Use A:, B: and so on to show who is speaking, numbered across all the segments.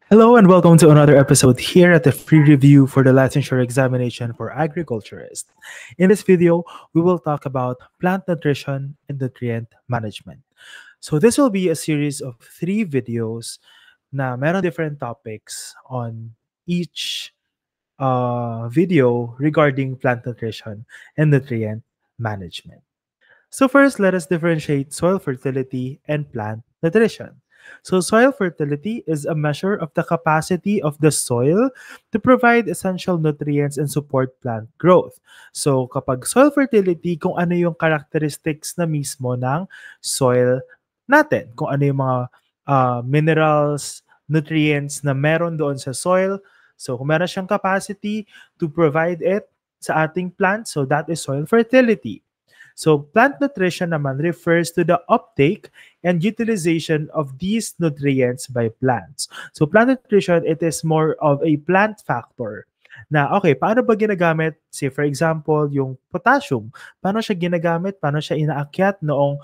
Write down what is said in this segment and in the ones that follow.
A: Hello and welcome to another episode here at the free review for the licensure examination for agriculturists. In this video, we will talk about plant nutrition and nutrient management. So this will be a series of three videos na meron different topics on each video regarding plant nutrition and nutrient management. So first, let us differentiate soil fertility and plant nutrition. So soil fertility is a measure of the capacity of the soil to provide essential nutrients and support plant growth. So kapag soil fertility, kung ano yung characteristics na mismo ng soil natin, kung ano yung mga minerals, nutrients na meron doon sa soil. So kung meron siyang capacity to provide it sa ating plant, so that is soil fertility. So plant nutrition naman refers to the uptake and utilization of these nutrients by plants. So plant nutrition, it is more of a plant factor na okay, paano ba ginagamit? Say for example, yung potassium, paano siya ginagamit? Paano siya inaakyat noong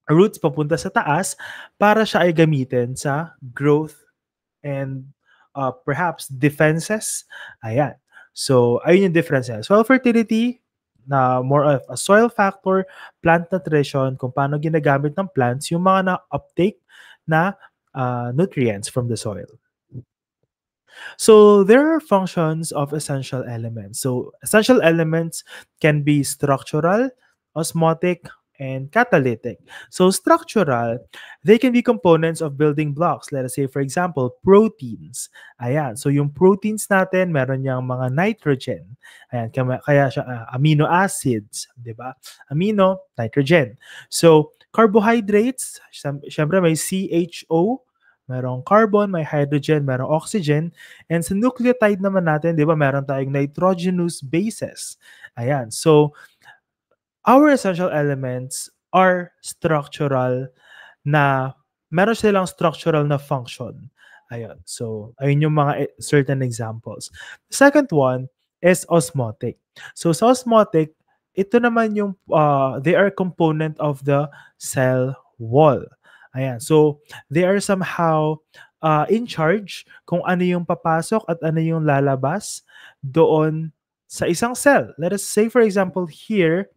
A: roots papunta sa taas para siya ay gamitin sa growth and perhaps defenses. Ayan. So, ayun yung differences. Soil fertility, na more of a soil factor, plant nutrition, kung paano ginagamit ng plants yung mga na-uptake na nutrients from the soil. So, there are functions of essential elements. So, essential elements can be structural, osmotic, and catalytic. So, structural, they can be components of building blocks. Let us say, for example, proteins. Ayan. So, yung proteins natin, meron niyang mga nitrogen. Ayan. Kaya siya amino acids. Diba? Amino, nitrogen. So, carbohydrates, syempre may CHO, merong carbon, may hydrogen, merong oxygen. And sa nucleotide naman natin, di ba, meron tayong nitrogenous bases. Ayan. So, our essential elements are structural na meron silang structural na function. Ayun. So, ayun yung mga certain examples. The second one is osmotic. So, sa osmotic, ito naman yung, they are component of the cell wall. Ayan. So, they are somehow in charge kung ano yung papasok at ano yung lalabas doon sa isang cell. Let us say, for example, here,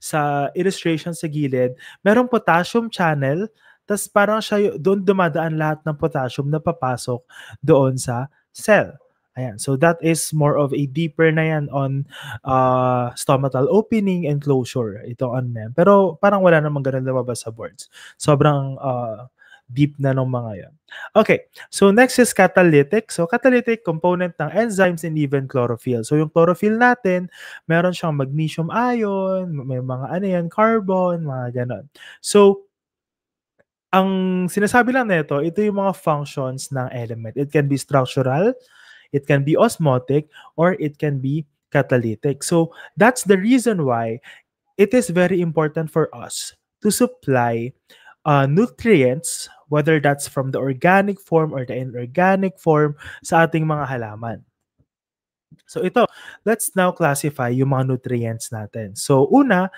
A: sa illustration sa gilid, merong potassium channel, tas parang siya doon dumadaan lahat ng potassium na papasok doon sa cell. Ayan. So that is more of a deeper na yan on stomatal opening and closure. Ito on yan. Pero parang wala namang ganun lumabas sa boards. Sobrang deep na ng mga yan. Okay. So next is catalytic. So catalytic component ng enzymes and even chlorophyll. So yung chlorophyll natin, meron siyang magnesium ion, may mga ano yan, carbon, mga ganon. So ang sinasabi lang nito, ito yung mga functions ng element. It can be structural, it can be osmotic, or it can be catalytic. So that's the reason why it is very important for us to supply nutrients, whether that's from the organic form or the inorganic form, sa ating mga halaman. So ito, let's now classify yung mga nutrients natin. So una,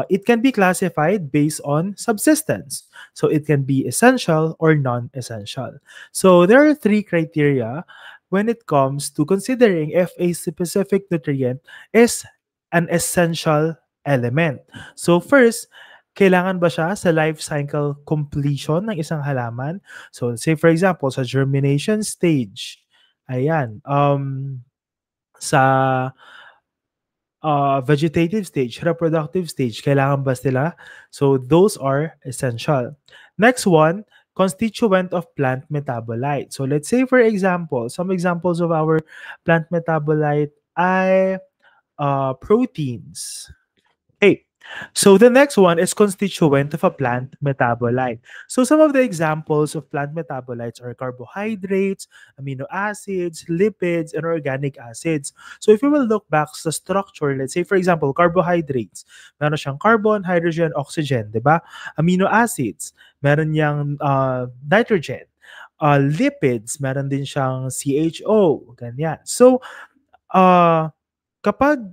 A: it can be classified based on subsistence. So it can be essential or non-essential. So there are three criteria when it comes to considering if a specific nutrient is an essential element. So first, kailangan ba siya sa life cycle completion ng isang halaman? So say for example, sa germination stage, ayan, sa vegetative stage, reproductive stage, kailangan ba sila? So those are essential. Next one, constituent of plant metabolite. So let's say for example, some examples of our plant metabolite ay proteins. Okay. So the next one is constituent of a plant metabolite. So some of the examples of plant metabolites are carbohydrates, amino acids, lipids, and organic acids. So if you will look back sa structure, let's say for example, carbohydrates, meron siyang carbon, hydrogen, oxygen, di ba? Amino acids, meron niyang nitrogen. Lipids, meron din siyang CHO, ganyan. So kapag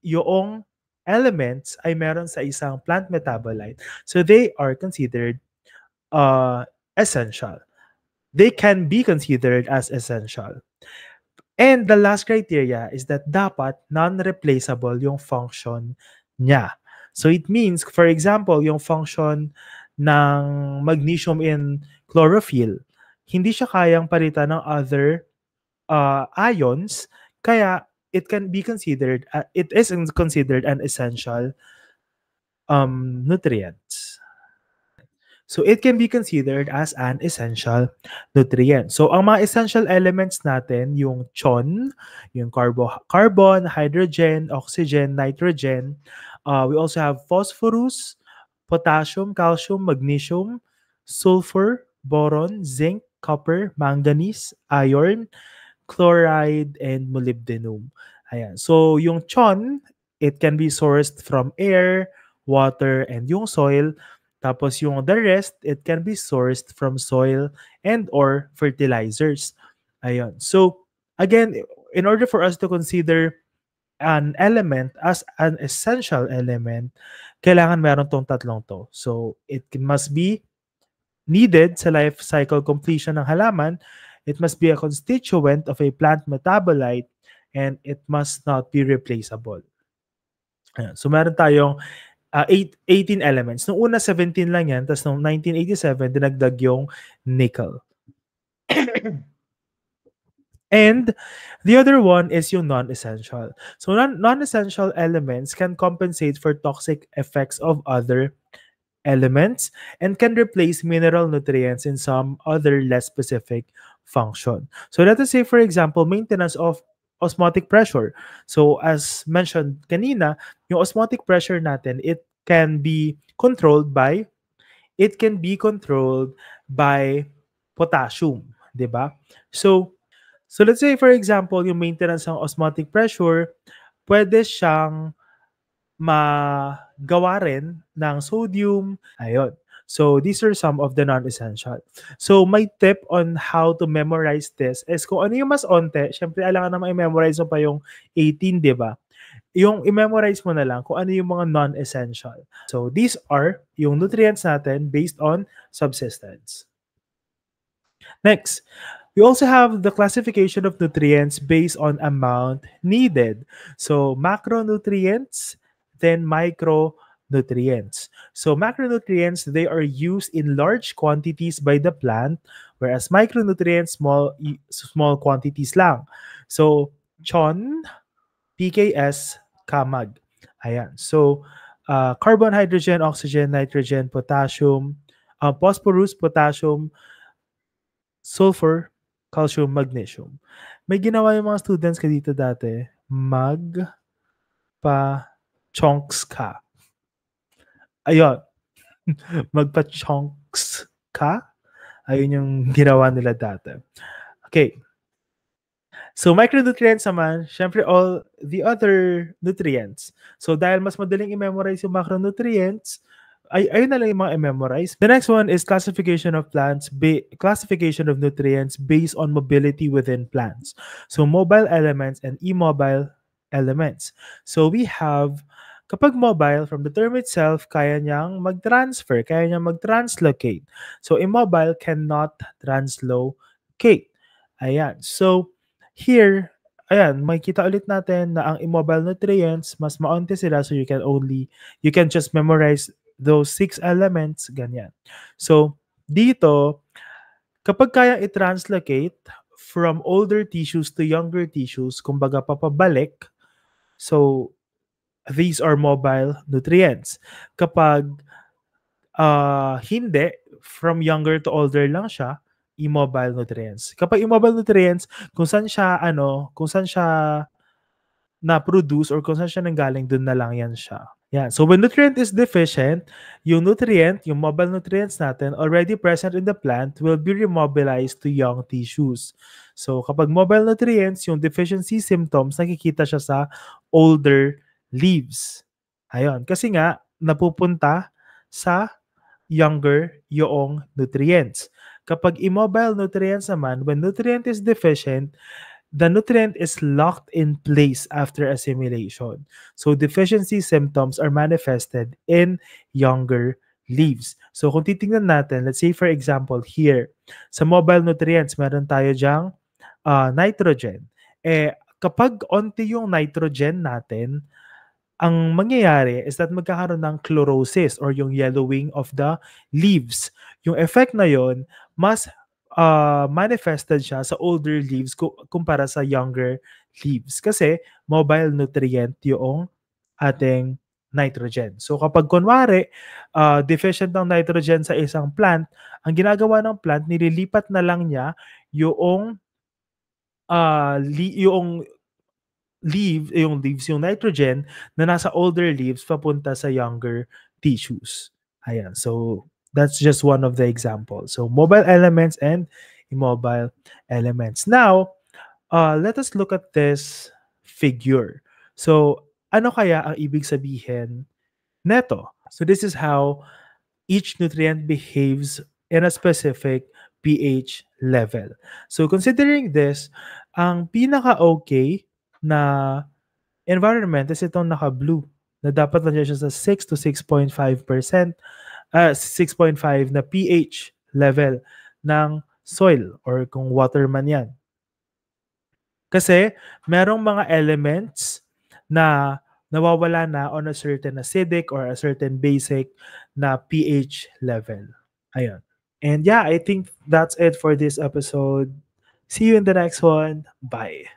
A: yung elements ay meron sa isang plant metabolite, so they are considered essential. They can be considered as essential. And the last criteria is that dapat non-replaceable yung function niya. So it means, for example, yung function ng magnesium in chlorophyll, hindi siya kayang palitan ng other ions, kaya it is considered an essential nutrient. So it can be considered as an essential nutrient. So ang mga essential elements natin, yung CHON, yung carbon, hydrogen, oxygen, nitrogen. We also have phosphorus, potassium, calcium, magnesium, sulfur, boron, zinc, copper, manganese, iron, chloride, and molybdenum. Ayan. So yung CHON, it can be sourced from air, water, and yung soil. Tapos yung the rest, it can be sourced from soil and or fertilizers. Ayun. So again, in order for us to consider an element as an essential element, kailangan meron tong tatlong to. So it must be needed sa life cycle completion ng halaman, it must be a constituent of a plant metabolite, and it must not be replaceable. Ayan. So meron tayong 18 elements. Nung una, 17 lang yan. Tapos noong 1987, dinagdag yung nickel. And the other one is yung non-essential. So non-essential elements can compensate for toxic effects of other elements and can replace mineral nutrients in some other less specific function. So let us say, for example, maintenance of osmotic pressure. So as mentioned kanina, yung osmotic pressure natin, it can be controlled by potassium, 'di ba? So let's say, for example, yung maintenance ng osmotic pressure, pwede siyang magawa rin ng sodium. Ayun. So these are some of the non-essential. So my tip on how to memorize this is kung ano yung mas onte, syempre alangan naman i-memorize mo pa yung 18, di ba? Yung i-memorize mo na lang kung ano yung mga non-essential. So these are yung nutrients natin based on subsistence. Next, we also have the classification of nutrients based on amount needed. So macronutrients, then micronutrients. So macronutrients, they are used in large quantities by the plant, whereas micronutrients, small quantities lang. So CHON, PKS, KAMAG. Ayan. So carbon, hydrogen, oxygen, nitrogen, potassium, phosphorus, potassium, sulfur, calcium, magnesium. May ginawa yung mga students ka dito dati, magpa-chonks ka. Ayun. Magpa-chonks ka. Ayun yung ginawa nila dati. Okay. So micronutrients naman, syempre all the other nutrients. So dahil mas madaling i-memorize yung macronutrients, ayun na lang yung mga i-memorize. The next one is classification of nutrients based on mobility within plants. So mobile elements and immobile elements. So we have, kapag mobile, from the term itself, kaya niyang mag-transfer, kaya niyang mag-translocate. So immobile cannot translocate. Ayan. So here, ayan, makikita ulit natin na ang immobile nutrients, mas maunti sila, so you can just memorize those 6 elements, ganyan. So, dito, kapag kaya i-translocate from older tissues to younger tissues, kumbaga papabalik, so, these are mobile nutrients. Kapag hindi, from younger to older lang siya, immobile nutrients. Kapag immobile nutrients, kung saan siya na-produce or kung saan siya nanggaling, dun na lang yan siya. Yeah. So when nutrient is deficient, yung mobile nutrients natin already present in the plant will be remobilized to young tissues. So kapag mobile nutrients, yung deficiency symptoms, nakikita siya sa older leaves. Ayun. Kasi nga, napupunta sa younger yung nutrients. Kapag immobile nutrients naman, when nutrient is deficient, the nutrient is locked in place after assimilation. So deficiency symptoms are manifested in younger leaves. So kung titingnan natin, let's say for example here, sa mobile nutrients, meron tayo dyang nitrogen. Kapag onti yung nitrogen natin, ang mangyayari is that magkakaroon ng chlorosis or yung yellowing of the leaves. Yung effect na yon mas manifested siya sa older leaves kumpara sa younger leaves kasi mobile nutrient yung ating nitrogen. So kapag kunwari deficient ng nitrogen sa isang plant, ang ginagawa ng plant, nililipat na lang niya yung yung yung leaves, yung nitrogen na nasa older leaves papunta sa younger tissues. Ayan. So, that's just one of the examples. So, mobile elements and immobile elements. Now, let us look at this figure. So, ano kaya ang ibig sabihin neto? So, this is how each nutrient behaves in a specific pH level. So considering this, ang pinaka-okay na environment is itong naka-blue na dapat nandiyan siya sa 6 to 6.5%, 6.5 na pH level ng soil or kung water man yan. Kasi merong mga elements na nawawala na on a certain acidic or a certain basic na pH level. Ayun. And yeah, I think that's it for this episode. See you in the next one. Bye.